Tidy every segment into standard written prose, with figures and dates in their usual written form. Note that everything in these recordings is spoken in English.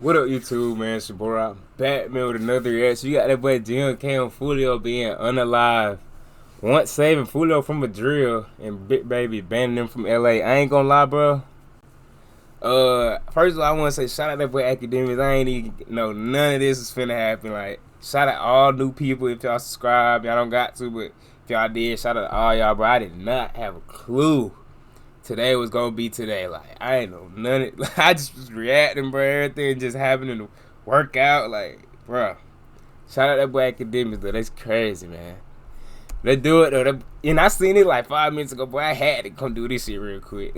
What up, YouTube, man? It's your boy, I'm back, man, with another reaction. You got that boy GMK on Foolio being unalive. Once saving Foolio from a drill and Bric Baby banning them from LA. I ain't gonna lie, bro. First of all, I want to say shout out that boy Academics. I ain't even know none of this is finna happen. Like, shout out all new people if y'all subscribe. Y'all don't got to, but if y'all did, shout out to all y'all, bro. I did not have a clue today was gonna be today. Like, I ain't know none of it. I just was reacting, bro. Everything just happening to work out. Like, bro. Shout out that boy Academics, though. That's crazy, man. They do it, though. And I seen it like 5 minutes ago, boy. I had to come do this shit real quick.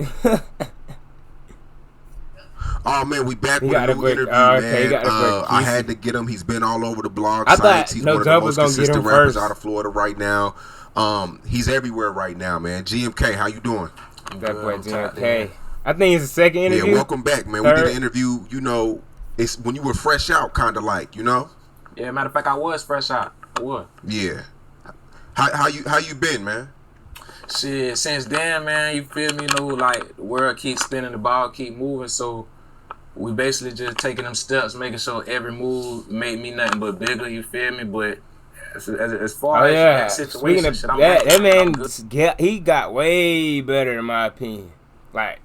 Oh man, we back with a new interview, man. I had to get him. He's been all over the blog sites. He's one of the most consistent rappers out of Florida right now. He's everywhere right now, man. GMK, how you doing? That boy GMK. I think it's the second interview. Yeah, welcome back, man. We did an interview. You know, it's when you were fresh out, kind of like, you know. Yeah, matter of fact, I was fresh out. I was. Yeah. How you been, man? Shit, since then, man, you feel me? You know, like the world keeps spinning, the ball keep moving, so we basically just taking them steps, making sure every move made me nothing but bigger. You feel me? But as far as that situation, shit, that man, he got way better in my opinion. Like,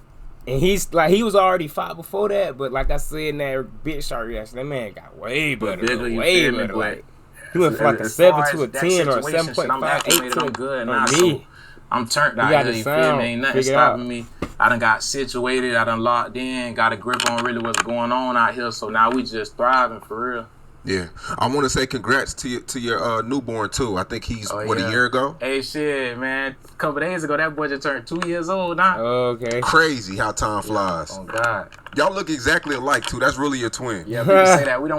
and he's like, he was already fought before that, but like I said in that big short reaction, that man got way better, bigger, way better. Like, he went from like a 7 to a 10 or a 7.5, 8 to a good on me. I'm turned out here, you feel me? Ain't nothing stopping me. I done got situated, I done locked in, got a grip on really what's going on out here, so now we just thriving for real. Yeah, I want to say congrats to your newborn too. I think he's a year ago. Hey, shit, man, a couple days ago that boy just turned 2 years old now. Okay. Crazy how time flies. Oh God. Y'all look exactly alike too. That's really your twin. Yeah, people say that. We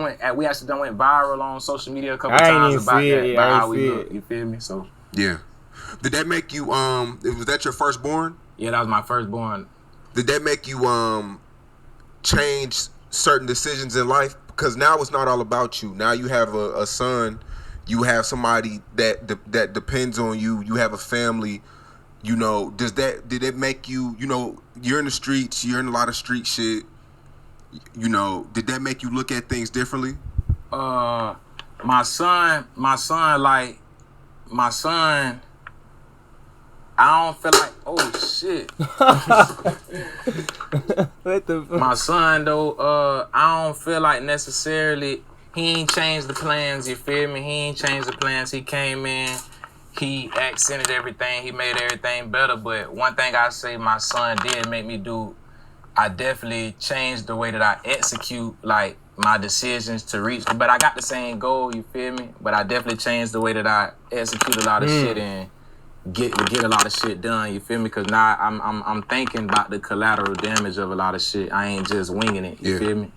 actually done went viral on social media a couple times about that, about how we look. You feel me? So yeah. Did that make you was that your firstborn? Yeah, that was my firstborn. Did that make you change certain decisions in life? Because now it's not all about you. Now you have a son, you have somebody that depends on you. You have a family. You know, did it make you? You know, you're in the streets. You're in a lot of street shit. You know, did that make you look at things differently? My son. I don't feel like, oh shit. What the fuck? My son though, I don't feel like necessarily he ain't changed the plans, you feel me? He ain't changed the plans. He came in, he accented everything, he made everything better. But one thing I say my son did make me do, I definitely changed the way that I execute like my decisions to reach. But I got the same goal, you feel me? But I definitely changed the way that I execute a lot of shit and get a lot of shit done, you feel me? Because now I'm thinking about the collateral damage of a lot of shit. I ain't just winging it, you feel me?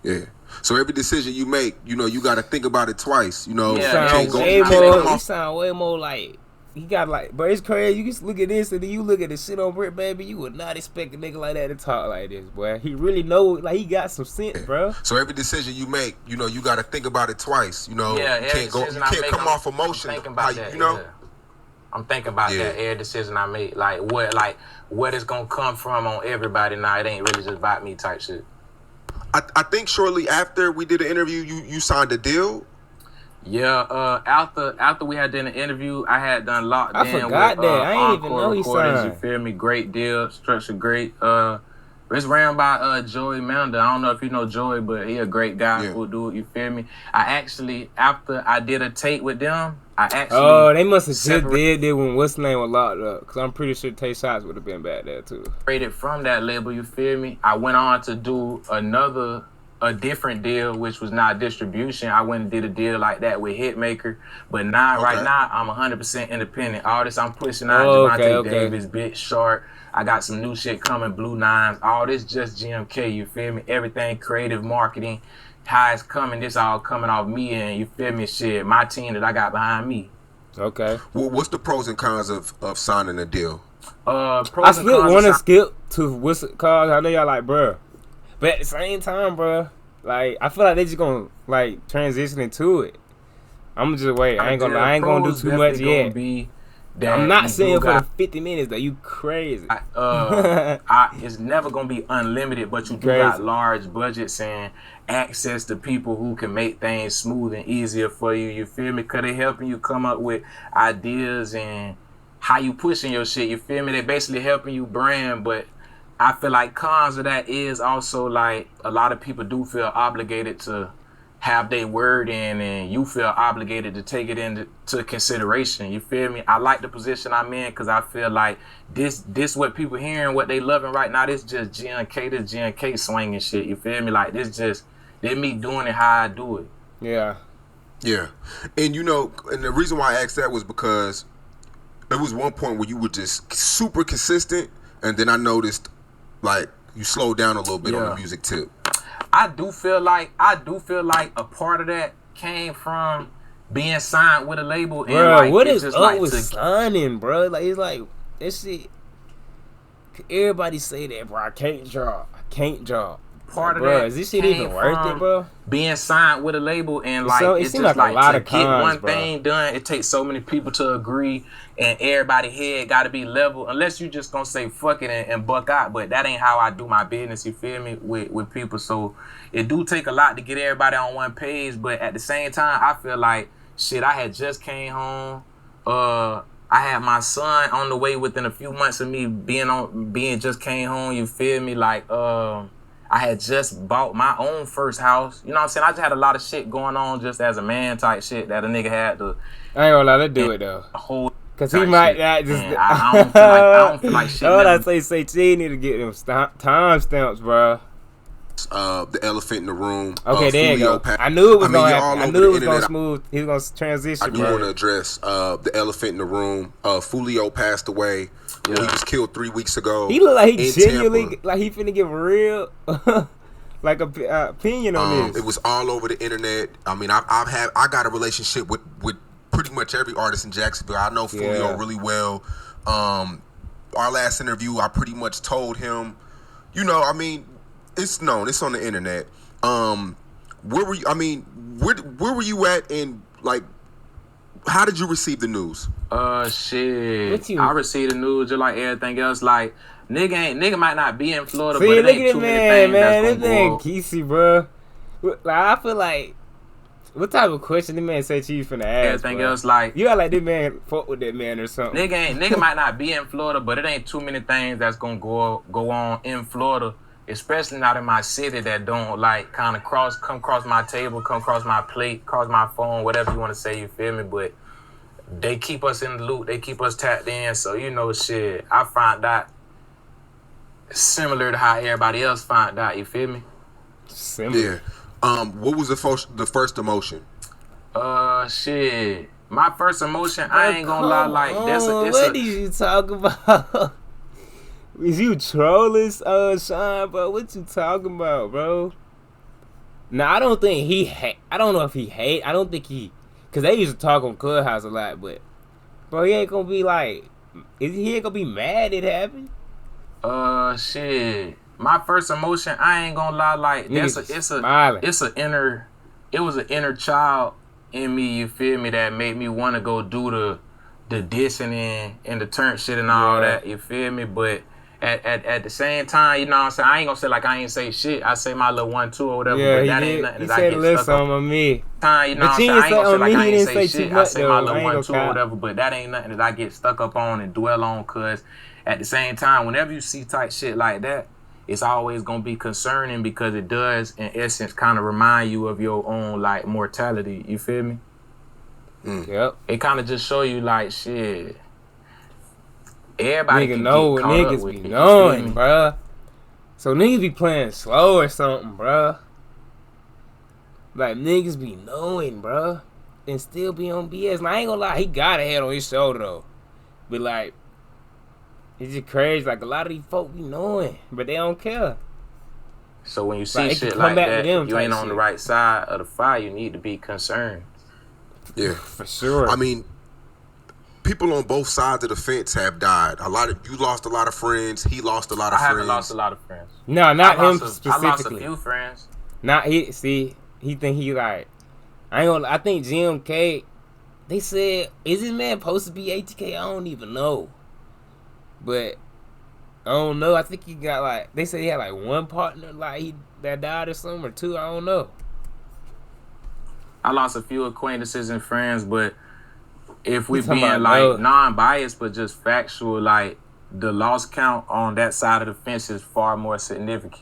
Yeah. So every decision you make, you know, you got to think about it twice, you know. You sound way more like, he got like, bro, it's crazy. You just look at this and then you look at the shit on Bric Baby, you would not expect a nigga like that to talk like this, boy. He really know, like, he got some sense, bro. So every decision you make, you know, you got to think about it twice, you know. Yeah, you can't come off emotion. You know. I'm thinking about that every decision I make. Like what is gonna come from on everybody now. It ain't really just about me type shit. I think shortly after we did the interview, you signed a deal. Yeah, after we had done the interview, I had done locked in with that. I ain't even know he signed. You feel me? Great deal, structured great. It's ran by Joey Manda. I don't know if you know Joey, but he a great guy, cool dude. You feel me? I actually, after I did a tape with them, they must have just did when what's name was locked up, because I'm pretty sure Tay Shots would have been back there too. Rated from that label, you feel me? I went on to do a different deal, which was not distribution. I went and did a deal like that with Hitmaker, but now right now I'm 100% independent artist. I'm pushing out Javante Davis, Bit Short. I got some new shit coming, Blue Nines. All this just GMK, you feel me? Everything creative marketing. How it's coming, this all coming off me, and you feel me, shit, my team that I got behind me. Okay. Well, what's the pros and cons of signing a deal? I still want to skip to what's it called. I know y'all like, bruh, but at the same time, bruh, like, I feel like they just gonna like transition into it. I'm just wait. I ain't gonna do too much yet. that I'm not you saying do for got. the 50 minutes though. You crazy. It's never gonna be unlimited, but you do Crazy. got large budgets and access to people who can make things smooth and easier for you. You feel me? Cause they helping you come up with ideas and how you pushing your shit. You feel me? They basically helping you brand, but I feel like cons of that is also like a lot of people do feel obligated to have their word in, and you feel obligated to take it into consideration. You feel me? I like the position I'm in because I feel like this what people hearing, what they loving right now. This just GMK, this GMK swinging shit. You feel me? Like this just they me doing it how I do it. Yeah. Yeah, and you know, and the reason why I asked that was because there was one point where you were just super consistent, and then I noticed like you slowed down a little bit on the music tip. I do feel like a part of that came from being signed with a label. And Bro, like, what it's is just up like with signing, bro? Like it's like that shit. Everybody say that, bro. I can't draw. Part of bro, that is this shit came even worth from it, bro? Being signed with a label, and like So, it's seems just like a like lot to of get cons, one bro. thing done, it takes so many people to agree, and everybody head got to be level. Unless you just gonna say fuck it and buck out, but that ain't how I do my business. You feel me? With people, so it do take a lot to get everybody on one page. But at the same time, I feel like shit. I had just came home. I had my son on the way within a few months of me being just came home. You feel me? Like I had just bought my own first house. You know what I'm saying? I just had a lot of shit going on just as a man type shit that a nigga had to. I ain't gonna lie, let's do it though. Cause he might not just. I don't feel like shit. What I say, T need to get them time stamps, bro. The elephant in the room. Okay, there you go. I knew it was gonna happen. I knew it was gonna smooth. He was gonna transition. I do want to address the elephant in the room. Foolio passed away. Yeah. He was killed 3 weeks ago. He looked like he genuinely like he finna give a real like a opinion on this. It was all over the internet. I mean, I got a relationship with pretty much every artist in Jacksonville. I know Foolio really well. Our last interview, I pretty much told him, you know, I mean, it's known. It's on the internet. Where were you? I mean, where were you at? And like, how did you receive the news? Shit. I received the news just like everything else. Like, nigga might not be in Florida, but it ain't too many things that's gonna go. Kesey, bro. Like, I feel like, what type of question the man say to you finna ask? Everything bro? else, like, you got like this man fuck with that man or something. Nigga might not be in Florida, but it ain't too many things that's gonna go on in Florida. Especially not in my city that don't like kind of come across my table, come across my plate, cross my phone, whatever you want to say, you feel me? But they keep us in the loop, they keep us tapped in, so you know shit. I found out similar to how everybody else found out, you feel me? Similar. Yeah. What was the first emotion? Shit. My first emotion, I ain't gonna lie, like what did you talk about? Is you trolling, Sean, bro? What you talking about, bro? Nah, I don't think I don't know if he hate. I don't think cause they used to talk on Clubhouse a lot, but bro, he ain't gonna be like, he ain't gonna be mad it happened. Shit. My first emotion, I ain't gonna lie, like it was an inner child in me, you feel me, that made me want to go do the dissing and the turn shit and all that, you feel me, but. At the same time, you know what I'm saying? I ain't gonna say like I ain't say shit. I say my little 1-2 or whatever, but that ain't nothing that I get stuck on me. Time, you know what I'm saying? I ain't gonna say like I ain't say shit. I say my little 1-2 or whatever, but that ain't nothing that I get stuck up on and dwell on, cause at the same time, whenever you see type shit like that, it's always gonna be concerning because it does, in essence, kind of remind you of your own like mortality. You feel me? Yep. It kind of just show you like shit. Everybody nigga know what niggas be knowing, bruh. So niggas be playing slow or something, bruh. Like niggas be knowing, bruh, and still be on BS. And I ain't gonna lie, he got a head on his shoulder though. But like, it's just crazy. Like a lot of these folk be knowing, but they don't care. So when you see shit like that, you ain't on the right side of the fire. You need to be concerned. Yeah, for sure. I mean, people on both sides of the fence have died. You lost a lot of friends. He lost a lot of friends. I haven't lost a lot of friends. No, not him specifically. I lost a few friends. Not he. See, he think he like. I ain't gonna. I think GMK. They said, is this man supposed to be ATK? I don't even know. But I don't know. I think he got like, they said he had like one partner like that died or something, or two. I don't know. I lost a few acquaintances and friends, but if we being like no. non-biased but just factual, like the loss count on that side of the fence is far more significant.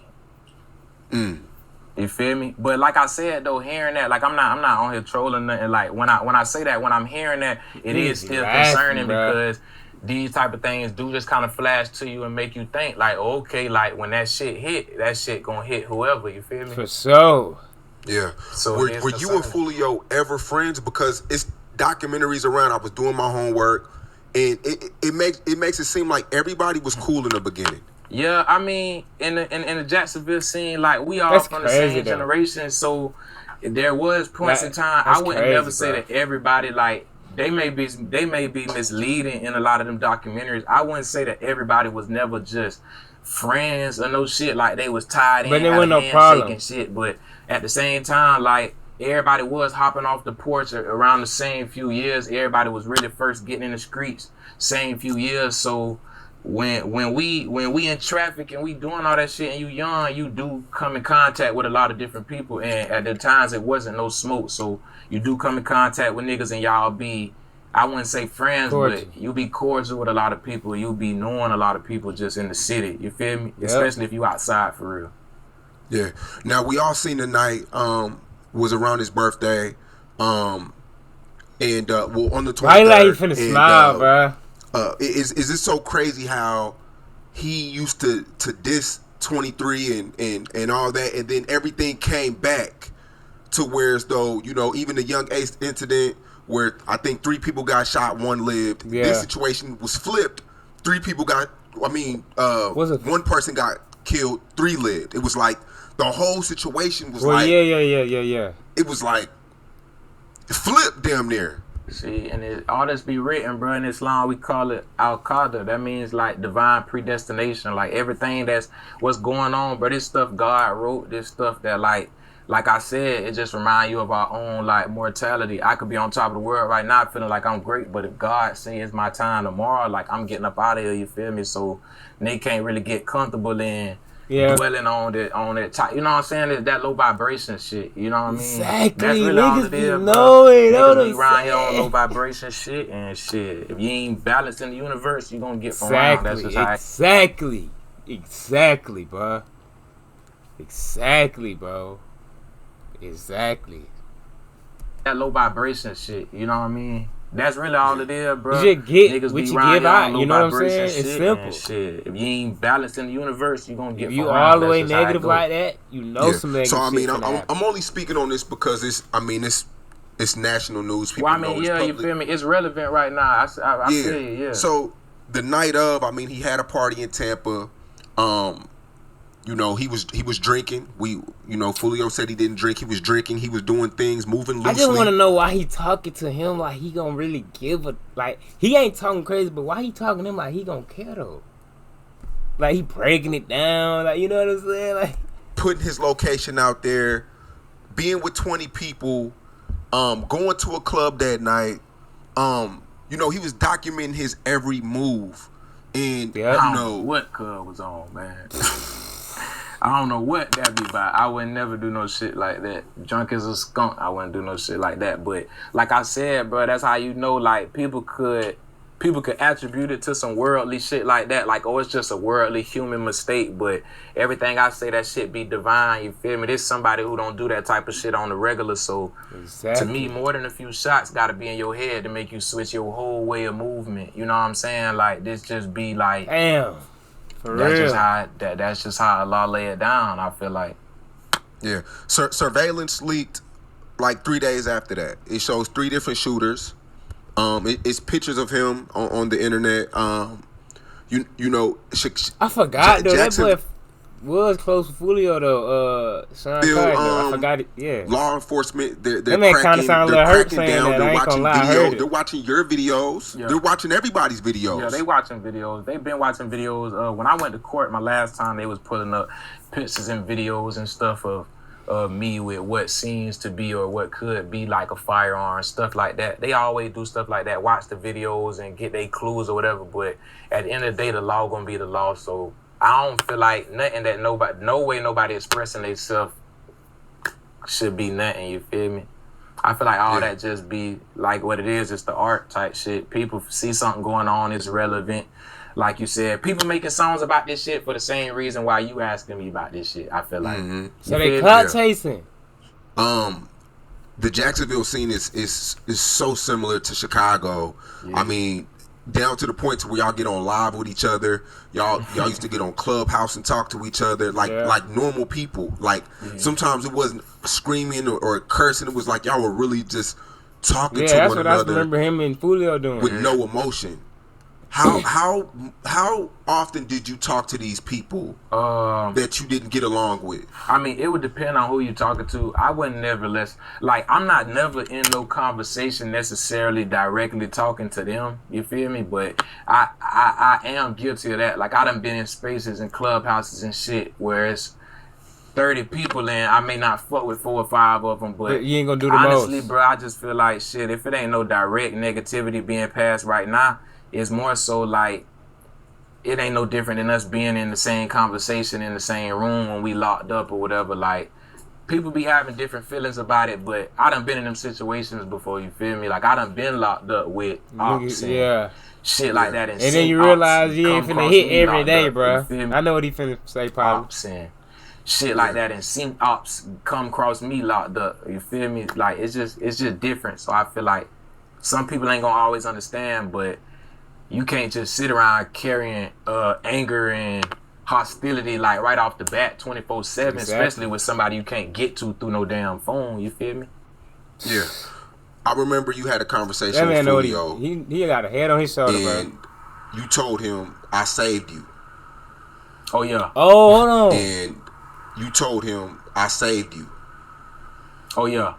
You feel me? But like I said though, hearing that, like I'm not on here trolling nothing. Like when I say that, when I'm hearing that, it is still concerning because these type of things do just kind of flash to you and make you think like, okay, like when that shit hit, that shit gonna hit whoever. You feel me? For sure. Yeah. So were you and Foolio ever friends? Because it's documentaries around. I was doing my homework, and it makes it seem like everybody was cool in the beginning. Yeah, I mean, in the Jacksonville scene, like we all from the same generation, so there was points in time. I wouldn't never say that everybody like they may be misleading in a lot of them documentaries. I wouldn't say that everybody was never just friends or no shit like they was tied in, but there was no problem and shit. But at the same time, like everybody was hopping off the porch around the same few years. Everybody was really first getting in the streets same few years. So when we in traffic and we doing all that shit and you young, you do come in contact with a lot of different people. And at the times it wasn't no smoke, so you do come in contact with niggas and y'all be, I wouldn't say friends, but you be cordial with a lot of people. You be knowing a lot of people just in the city. You feel me? Yep. Especially if you outside for real. Yeah. Now we all seen the night was around his birthday, and well on the 23rd. Why like he finna smile, bro? Is this so crazy how he used to diss 23 and all that, and then everything came back to where as though, you know, even the Young Ace incident where I think 3 people got shot, 1 lived. Yeah. This situation was flipped. 3 people got, one person got killed, 3 lived. It was like the whole situation was yeah. It was like flipped damn near. See, and all this be written, bro. In Islam, we call it al-qadr. That means like divine predestination. Like everything that's what's going on, bro. This stuff God wrote. This stuff that like I said, it just remind you of our own like mortality. I could be on top of the world right now, feeling like I'm great, but if God say it's my time tomorrow, like I'm getting up out of here. You feel me? So they can't really get comfortable in. Yeah. Dwelling on that type, you know what I'm saying? That low vibration shit, you know what I mean? Exactly. That's really all it is, bro. Niggas be around here on low vibration shit and shit. If you ain't balanced in the universe, you gonna get from around. That's just how Exactly, bro. Exactly. That low vibration shit, you know what I mean? That's really all it is, bro. You just get niggas what you give out, you know what I'm saying? It's simple. Shit. If you ain't balanced in the universe, you gonna get if you all the way negative like that, you know some negative So I mean, shit I'm only speaking on this because it's national news. People well, I mean, know you feel me? It's relevant right now. I feel you, yeah. So the night of, I mean, he had a party in Tampa. You know, he was drinking. Foolio said he didn't drink. He was drinking. He was doing things, moving loosely. I just want to know why he talking to him like he gonna really give a, like, he ain't talking crazy, but why he talking to him like he gonna care though? Like he breaking it down, like, you know what I'm saying? Like putting his location out there, being with 20 people, going to a club that night. You know, he was documenting his every move. And I don't know what club was on, man. I don't know what that be about. I would never do no shit like that. Drunk as a skunk, I wouldn't do no shit like that. But like I said, bro, that's how you know, like, people could attribute it to some worldly shit like that. Like, oh, it's just a worldly human mistake. But everything I say, that shit be divine, you feel me? There's somebody who don't do that type of shit on the regular. So to me, more than a few shots gotta be in your head to make you switch your whole way of movement. You know what I'm saying? Like, this just be like, damn. That's just how Allah lay it down, I feel like. Yeah. Surveillance leaked like 3 days after that. It shows 3 different shooters. It's pictures of him on the internet. You know, I forgot though. That boy was close to Foolio though. Sean Carter, I forgot it. Yeah. Law enforcement, they're cracking down. They're watching videos. They're watching your videos. Yeah. They're watching everybody's videos. Yeah, they watching videos. They've been watching videos. When I went to court my last time, they was putting up pictures and videos and stuff of me with what seems to be or what could be like a firearm, stuff like that. They always do stuff like that, watch the videos and get their clues or whatever, but at the end of the day, the law gonna be the law. So I don't feel like nothing that no way nobody expressing themselves should be nothing, you feel me? I feel like all that just be like what it is, it's the art type shit. People see something going on, it's relevant. Like you said, people making songs about this shit for the same reason why you asking me about this shit. I feel like so they clout chasing. The Jacksonville scene is so similar to Chicago. Yeah. I mean, down to the point to where y'all get on live with each other. Y'all used to get on Clubhouse and talk to each other like normal people. Like sometimes it wasn't screaming or cursing. It was like y'all were really just talking to one another. Yeah, that's what I remember him and Foolio doing. With no emotion. How often did you talk to these people that you didn't get along with? I mean, it would depend on who you're talking to. I wouldn't never I'm not never in no conversation necessarily directly talking to them. You feel me? But I am guilty of that. Like I done been in spaces and clubhouses and shit where it's 30 people in. I may not fuck with 4 or 5 of them, but you ain't gonna do the honestly, most. Bro, I just feel like shit. If it ain't no direct negativity being passed right now. It's more so like it ain't no different than us being in the same conversation in the same room when we locked up or whatever. Like people be having different feelings about it, but I done been in them situations before. You feel me? Like I done been locked up with ops and shit like that. And then you realize you ain't finna hit every day, bro. I know what he finna say, probably. Ops and shit like that, and seen ops come across me locked up. You feel me? Like it's just different. So I feel like some people ain't gonna always understand, but you can't just sit around carrying anger and hostility like right off the bat 24/7, especially with somebody you can't get to through no damn phone. You feel me? Yeah. I remember you had a conversation with Foolio. He got a head on his shoulder, and bro. You told him, I saved you. Oh, yeah. Oh, hold on. And you told him, I saved you. Oh, yeah.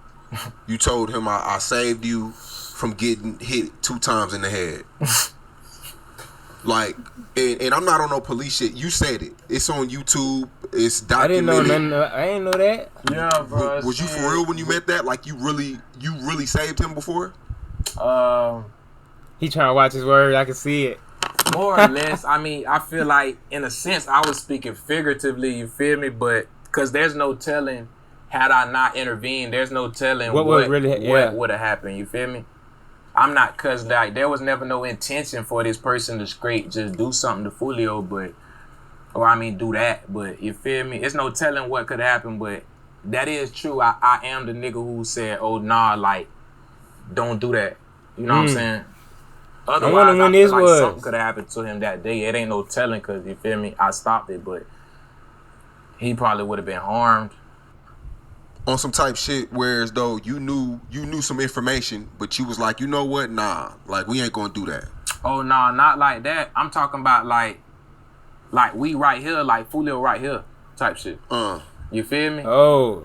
You told him, I saved you from getting hit 2 times in the head. Like, and I'm not on no police shit. You said it. It's on YouTube. It's documented. I didn't know nothing. I didn't know that. Yeah, bro. Was you for real when you met that? Like, you really saved him before? He trying to watch his word. I can see it. More or less. I mean, I feel like, in a sense, I was speaking figuratively, you feel me? But, because there's no telling, had I not intervened, there's no telling what would have happened, you feel me? I'm not, cause like there was never no intention for this person to straight just do something to Foolio, do that. But you feel me? It's no telling what could happen, but that is true. I am the nigga who said, "Oh nah, like don't do that." You know what I'm saying? Otherwise, I feel like something could have happened to him that day. It ain't no telling, cause you feel me? I stopped it, but he probably would have been harmed. On some type shit where as though you knew some information, but you was like, you know what? Nah, like we ain't gonna do that. Oh nah, not like that. I'm talking about like we right here, like Foolio right here, type shit. You feel me? Oh.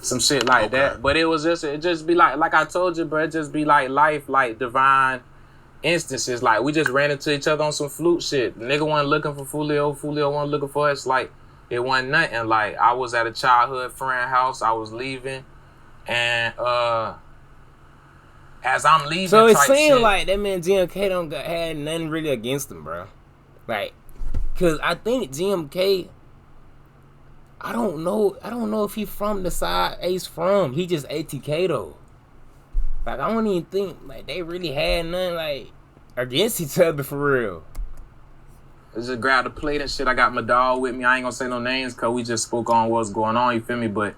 Some shit like that. But it just be like I told you, bro. It just be like life, like divine instances. Like we just ran into each other on some fluke shit. Nigga wasn't looking for Foolio wasn't looking for us. Like. It wasn't nothing. Like, I was at a childhood friend house. I was leaving. And, as I'm leaving, so it seemed like that man GMK had nothing really against him, bro. Like, cause I think GMK, I don't know if he from the side Ace from. He just ATK though. Like, I don't even think like they really had nothing like against each other for real. Just grab the plate and shit. I got my dog with me. I ain't gonna say no names because we just spoke on what's going on, you feel me? But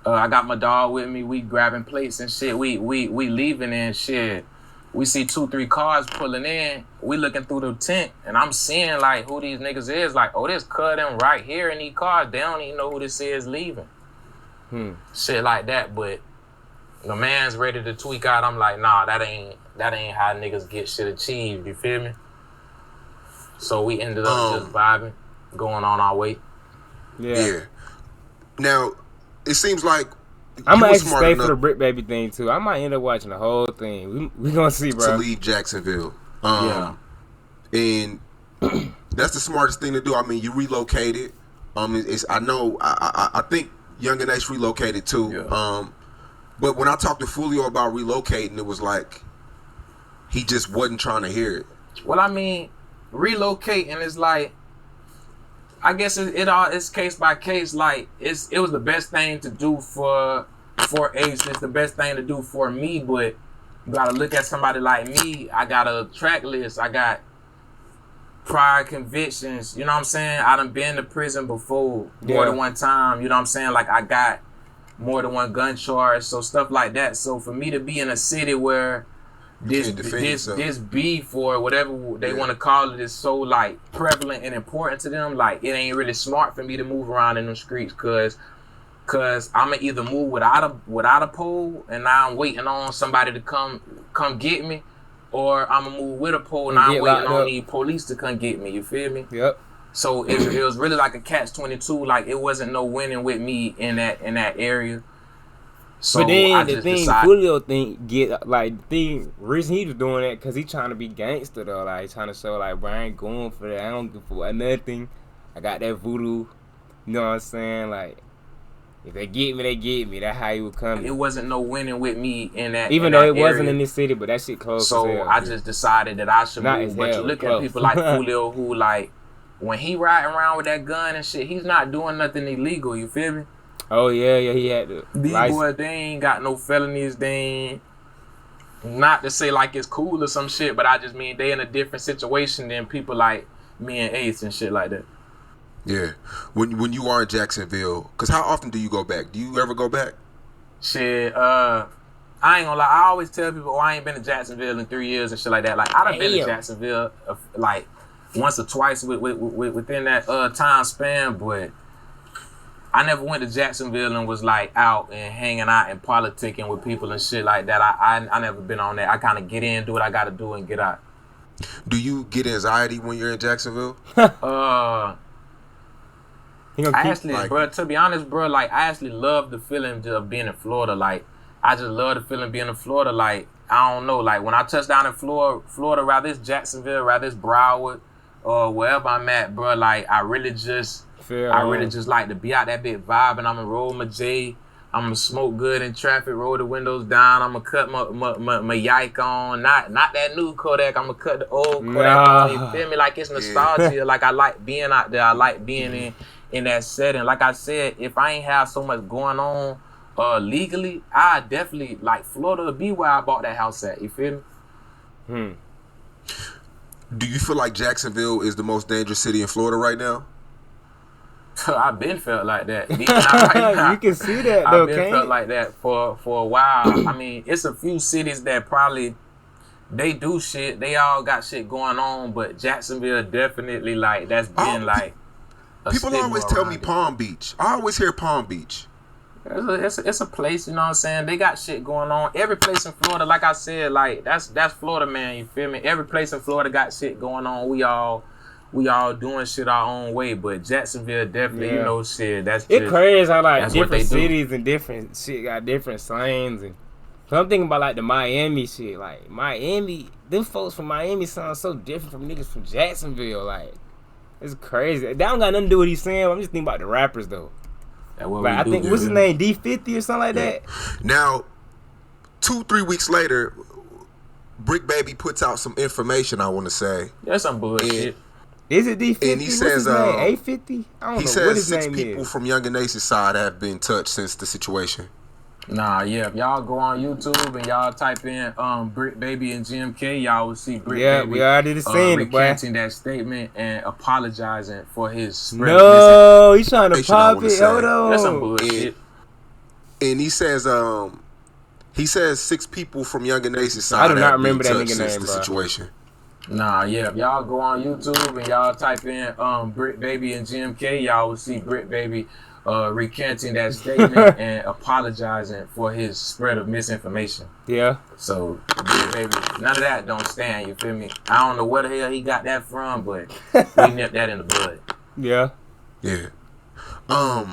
I got my dog with me. We grabbing plates and shit. We leaving and shit. We see 2-3 cars pulling in. We looking through the tent and I'm seeing like who these niggas is. Like, oh, this cut them right here in these cars. They don't even know who this is leaving. Shit like that. But the man's ready to tweak out. I'm like, nah, that ain't how niggas get shit achieved. You feel me? So we ended up just vibing, going on our way. Yeah. Now, it seems like I'm gonna actually stay for the Bric Baby thing too. I might end up watching the whole thing. We gonna see, bro. To leave Jacksonville. And that's the smartest thing to do. I mean, you relocated. I think Young and Ace relocated too. Yeah. But when I talked to Foolio about relocating, it was like he just wasn't trying to hear it. Well, I mean, relocating is like, I guess it's case by case. Like it was the best thing to do for Ace. It's the best thing to do for me. But you gotta look at somebody like me. I got a track list. I got prior convictions. You know what I'm saying? I done been to prison before more than one time. You know what I'm saying? Like I got more than one gun charge. So stuff like that. So for me to be in a city where this beef or whatever they want to call it is so like prevalent and important to them, like it ain't really smart for me to move around in the streets cause I'ma either move without a pole and now I'm waiting on somebody to come get me, or I'ma move with a pole and now I'm waiting on the police to come get me. You feel me? Yep. So it was really like a catch-22. Like it wasn't no winning with me in that area. So but then the thing, Foolio the reason he was doing that because he trying to be gangster though. Like he trying to show like, bro, I ain't going for that. I don't give for nothing. I got that voodoo. You know what I'm saying? Like if they get me, they get me. That's how he would come. It wasn't no winning with me in that. Even though it wasn't in this city, but that shit close. So I just decided that I should move. But you look at people like Foolio who like when he riding around with that gun and shit, he's not doing nothing illegal. You feel me? Oh yeah, he had the these boys, they ain't got no felonies. They ain't, not to say like it's cool or some shit, but I just mean they in a different situation than people like me and Ace and shit like that. Yeah, when you are in Jacksonville, cause how often do you go back? Do you ever go back? Shit, I ain't gonna lie. I always tell people, I ain't been to Jacksonville in 3 years and shit like that. Like I done been to Jacksonville like once or twice within that time span, but I never went to Jacksonville and was like out and hanging out and politicking with people and shit like that. I never been on that. I kind of get in, do what I got to do, and get out. Do you get anxiety when you're in Jacksonville? Bro, to be honest, bro, like I actually love the feeling of being in Florida. Like I just love the feeling of being in Florida. Like I don't know, like when I touch down in Florida, rather it's Jacksonville, rather it's Broward, or wherever I'm at, bro. Like I really just like to be out that bit vibing. I'm gonna roll my J. I'm gonna smoke good in traffic, roll the windows down. I'm gonna cut my yike on. Not that new Kodak. I'm gonna cut the old Kodak on. You feel me? Like it's nostalgia. Like I like being out there. I like being in that setting. Like I said, if I ain't have so much going on legally, I definitely like Florida to be where I bought that house at. You feel me? Do you feel like Jacksonville is the most dangerous city in Florida right now? I've been felt like that. You can see that though. I've been felt like that for a while. I mean, it's a few cities that probably they do shit. They all got shit going on, but Jacksonville definitely like that's been like. People always tell me Palm Beach. I always hear Palm Beach. It's a place, you know what I'm saying? They got shit going on. Every place in Florida, like I said, like that's Florida, man. You feel me? Every place in Florida got shit going on. We all doing shit our own way, but Jacksonville definitely, you know, shit. That's it crazy how like different cities and different shit got different slangs. And so I'm thinking about like the Miami shit. Like Miami, them folks from Miami sound so different from niggas from Jacksonville. Like it's crazy. That don't got nothing to do with what he's saying. I'm just thinking about the rappers though. Like, I think what's his name, D50 or something like that. Now, 2-3 weeks later, Bric Baby puts out some information. I want to say that's some bullshit. Is it D50? And he says, A50? I don't know. Says what his 6 name people is. from Young and Ace's side have been touched since the situation. Nah, yeah. If y'all go on YouTube and y'all type in Bric Baby and GMK, y'all will see Bric Baby. We already seen it, boy. Recanting that statement and apologizing for his spread. No, he's trying to pop it. Hold on. That's some bullshit. And he says 6 people from Young and Ace's side. I do not remember that nigga since name, the bro. situation. Nah, yeah. If y'all go on YouTube and y'all type in Bric Baby and GMK, y'all will see Bric Baby recanting that statement and apologizing for his spread of misinformation. Yeah. So, Bric Baby, none of that don't stand. You feel me? I don't know where the hell he got that from, but we nipped that in the bud. Yeah. Yeah. I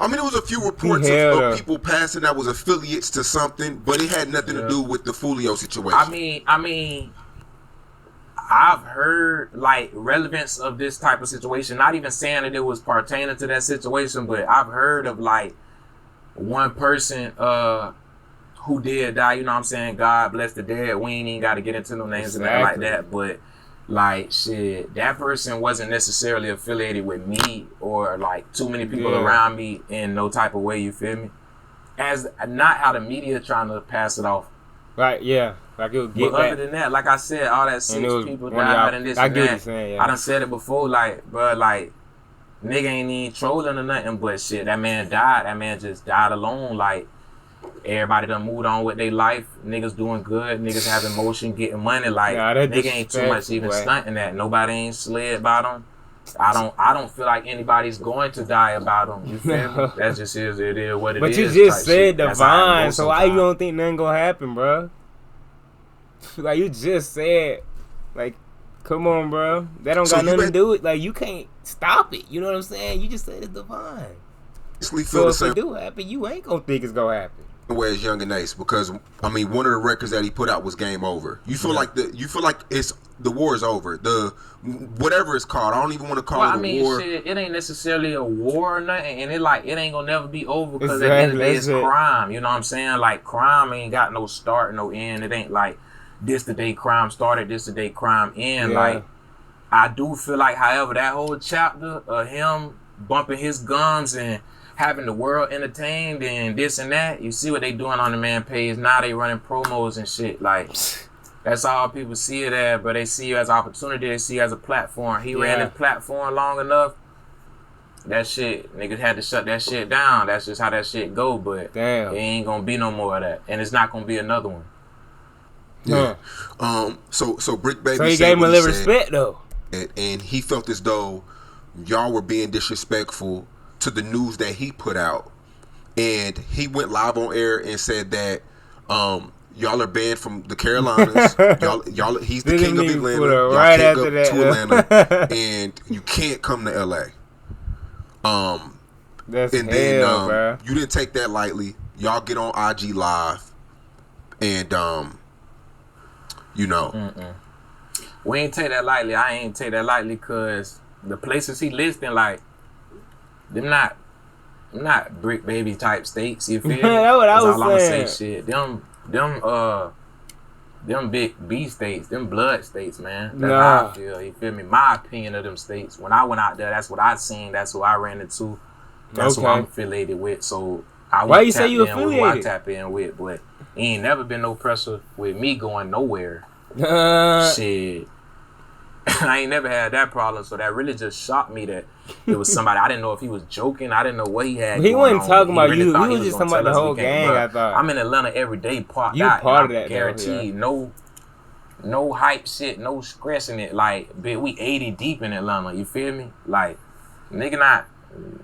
mean, there was a few reports of people passing that was affiliates to something, but it had nothing to do with the Foolio situation. I mean, I've heard like relevance of this type of situation. Not even saying that it was pertaining to that situation, but I've heard of like one person who did die. You know what I'm saying? God bless the dead. We ain't even got to get into no names and nothing like that. But like shit, that person wasn't necessarily affiliated with me or like too many people around me in no type of way. You feel me? As not how the media trying to pass it off. Right, yeah. Like it would get but back. other than that, like I said, all that 6 people died and this and that. Saying, yeah. I done said it before, like, bro, like, nigga ain't even trolling or nothing, but shit, that man died. That man just died alone. Like, everybody done moved on with their life. Niggas doing good. Niggas having motion, getting money. Like, nigga ain't too much even stunting that. Nobody ain't slid about them. I don't feel like anybody's going to die about them. You feel me? That just is what it is. But you just said divine, so why you don't think nothing gonna happen, bro? Like you just said, like, come on, bro. That don't got nothing to do with like you can't stop it. You know what I'm saying? You just said it's divine. So if it do happen, you ain't gonna think it's gonna happen. Whereas Young and Ace, because I mean, one of the records that he put out was Game Over. You feel like it's the war is over. The whatever it's called, I don't even want to call it a war. Shit, it ain't necessarily a war or nothing, and it ain't gonna never be over because at the end of the day it's crime. You know what I'm saying? Like crime ain't got no start, no end. It ain't like this the day crime started, this the day crime end. Yeah. Like I do feel like, however, that whole chapter of him bumping his guns and having the world entertained and this and that, you see what they doing on the man page now. They running promos and shit. Like that's all people see it as, but they see you as an opportunity. They see you as a platform. He ran his platform long enough. That shit, niggas had to shut that shit down. That's just how that shit go. But it ain't gonna be no more of that, and it's not gonna be another one. Yeah. So Bric Baby. So he gave him a little respect though, and he felt as though y'all were being disrespectful to the news that he put out, and he went live on air and said that y'all are banned from the Carolinas. y'all he's the king of Atlanta. Y'all right can't after go to Atlanta, and you can't come to LA. That's and then bro. You didn't take that lightly. Y'all get on IG Live, and you know, we ain't take that lightly. I ain't take that lightly because the places he listing, like, them not Bric Baby type states. You feel me? That's what I was all saying. I'ma say. Shit, them big B states, them blood states, man. That's how I feel. You feel me? My opinion of them states. When I went out there, that's what I seen. That's who I ran into. That's who I'm affiliated with. So why you say you affiliated? Who I tap in with, but ain't never been no pressure with me going nowhere. Shit. I ain't never had that problem, so that really just shocked me that it was somebody. I didn't know if he was joking. I didn't know what he had. He wasn't talking about really you. He was just talking about the whole gang. I thought I'm in Atlanta every day. Parked you out. Part of that, guaranteed. No hype shit. No stressing it. Like, bitch, we 80 deep in Atlanta. You feel me? Like, nigga, not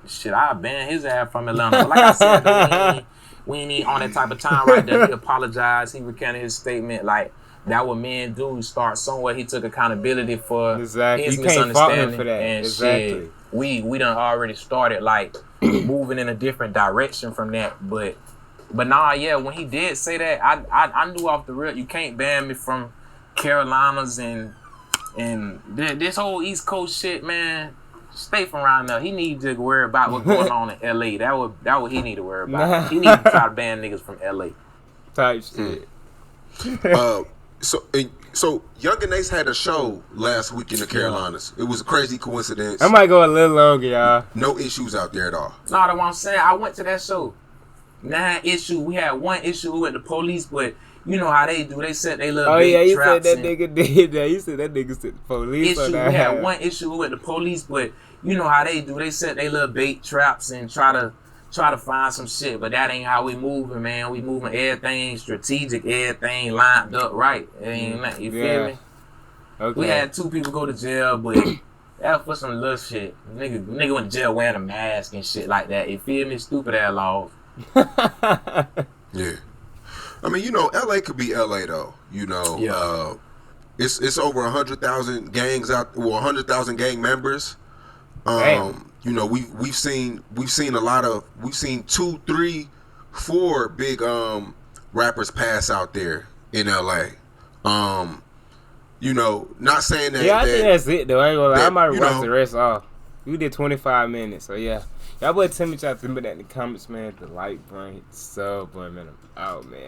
shit. I banned his ass from Atlanta. But like I said, though, we ain't on that type of time right there. He apologized. He recanted his statement. Like. That what men do. Start somewhere. He took accountability for his misunderstanding for that. And shit. We done already started like moving in a different direction from that. But nah, yeah. When he did say that, I knew off the rip. You can't ban me from Carolinas and this whole East Coast shit, man. Stay from around there. He need to worry about what's going on in LA. That what he need to worry about. He need to try to ban niggas from LA. Type shit. So Young and Ace had a show last week in the Carolinas. It was a crazy coincidence. I might go a little longer, y'all. No issues out there at all. No, that's what I'm saying. I went to that show. 9 issues. We had 1 issue with the police, but you know how they do. They set they little bait traps. You said that nigga did that. You said that nigga said the police. We had 1 issue with the police, but you know how they do. They set they little bait traps and try to find some shit, but that ain't how we moving, man. We moving everything strategic, everything lined up right. It ain't nothing, you feel me? Okay. We had 2 people go to jail, but that for some little shit. Nigga went to jail wearing a mask and shit like that. You feel me? Stupid ass laws. Yeah. I mean, you know, LA could be LA though. You know, it's over 100,000 gangs out. Well, 100,000 gang members. You know, we've seen 2, 3, 4 big rappers pass out there in LA. You know, not saying that. Yeah, I think that's it though. I ain't gonna lie. I might you watch know, the rest off. We did 25 minutes, so yeah. Y'all boy tell me what y'all think about that in the comments, man. The like, button, hit the sub button, man. I'm out, man.